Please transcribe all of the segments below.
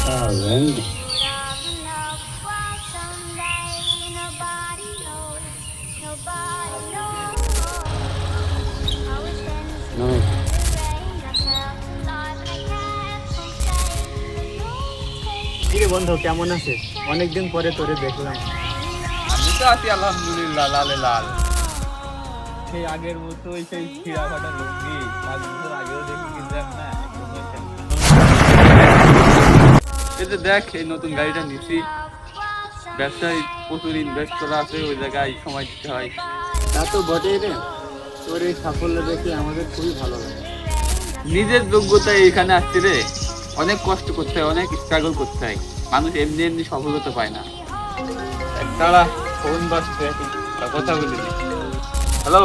Talent. No. কিরে বন্ধু, কেমন আছে? অনেকদিন পরে তোরে দেখলাম। আমি তো আছি আলহামদুলিল্লাহ, লালে লাল। সেই আগের মতোই, সেই ছিঁড়া ফাটা লুঙ্গি 5 বছর আগেও দেখি কিনতাম না, এই যে দেখ এই নতুন গাড়িটা নিচ্ছি। ব্যবসায় প্রচুর ইনভেস্ট করা আছে, ওই জায়গায় সময় দিতে হয়। তা তো বটেই রে, তোর এই সাফল্য দেখে আমাদের খুবই ভালো লাগে। নিজের যোগ্যতায় এখানে আসছে রে। অনেক কষ্ট করতে হয়, অনেক স্ট্রাগল করতে হয়। মানুষ এমনি এমনি সফলতা পায় না। তারা ফোন বাজছে, কথা বলি। হ্যালো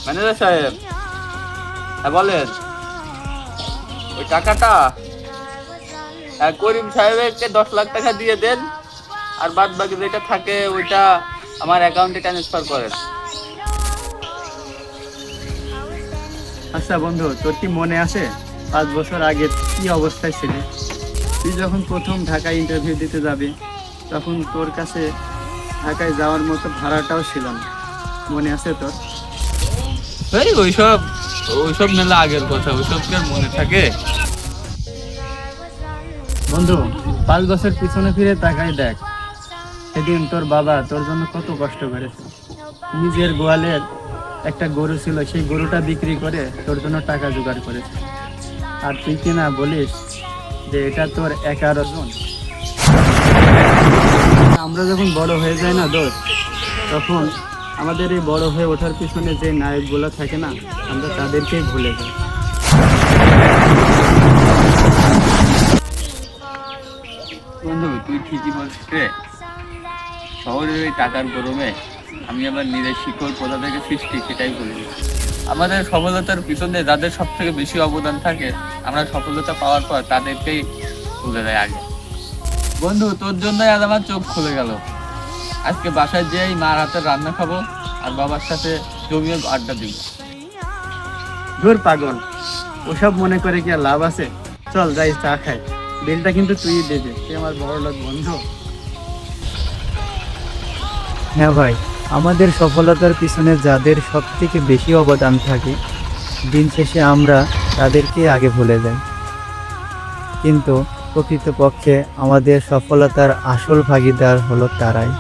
ম্যানেজার সাহেব, হ্যাঁ বলেন। ওই টাকাটা করিম সাহেবকে 10 লাখ টাকা দিয়ে দেন, আর বাদ বাকি যেটা থাকে ওইটা আমার অ্যাকাউন্টে ট্রান্সফার করেন। আচ্ছা বন্ধু, তোর কি মনে আছে 5 বছর আগে কি অবস্থায় ছিলি? তুই যখন প্রথম ঢাকায় ইন্টারভিউ দিতে যাবি, তখন তোর কাছে ঢাকায় যাওয়ার মতো ভাড়াটাও ছিল না, মনে আছে তোর? এই ওইসব ওইসব মেলা আগের কথা, ওইসব কি আর মনে থাকে? বন্ধু, 5 বছর পিছনে ফিরে তাকাই দেখ, সেদিন তোর বাবা তোর জন্য কত কষ্ট করেছে। নিজের গোয়ালের একটা গরু ছিল, সেই গরুটা বিক্রি করে তোর জন্য টাকা জোগাড় করেছে। আর তুই কিনা বলিস যে এটা তোর একার অর্জন। আমরা যখন বড় হয়ে যাই না দোস্ত, তখন আমাদের এই বড় হয়ে ওঠার পিছনে যে নায়কগুলো থাকে না, আমরা তাদেরকেই ভুলে যাই। বন্ধু তুই ঠিকই বলছিস রে। শহরের ওই টাকার গরমে আমি আবার নিজের শিকড় কোথা থেকে সৃষ্টি সেটাই বলি। আমাদের সফলতার পিছনে যাদের সব থেকে বেশি অবদান থাকে, আমরা সফলতা পাওয়ার পর তাদেরকেই ভুলে যাই আগে। বন্ধু তোর জন্যই আজ আমার চোখ খুলে গেল। আজকে বাসায় যেই মার হাতের রান্না খাবো, আর বাবার সাথে জমিয়ে আড্ডা দিব। ধুর পাগল, ওসব মনে করে কি আর লাভ আছে? চল যাই চা খাই, বিলটা কিন্তু তুই দেবে, তুই আমার বড় লোক বন্ধু। হ্যাঁ ভাই, আমাদের সফলতার পিছনে যাদের সব থেকে বেশি অবদান থাকে, দিন শেষে আমরা তাদেরকে আগে ভুলে যাই। কিন্তু প্রকৃতপক্ষে আমাদের সফলতার আসল ভাগিদার হলো তারাই।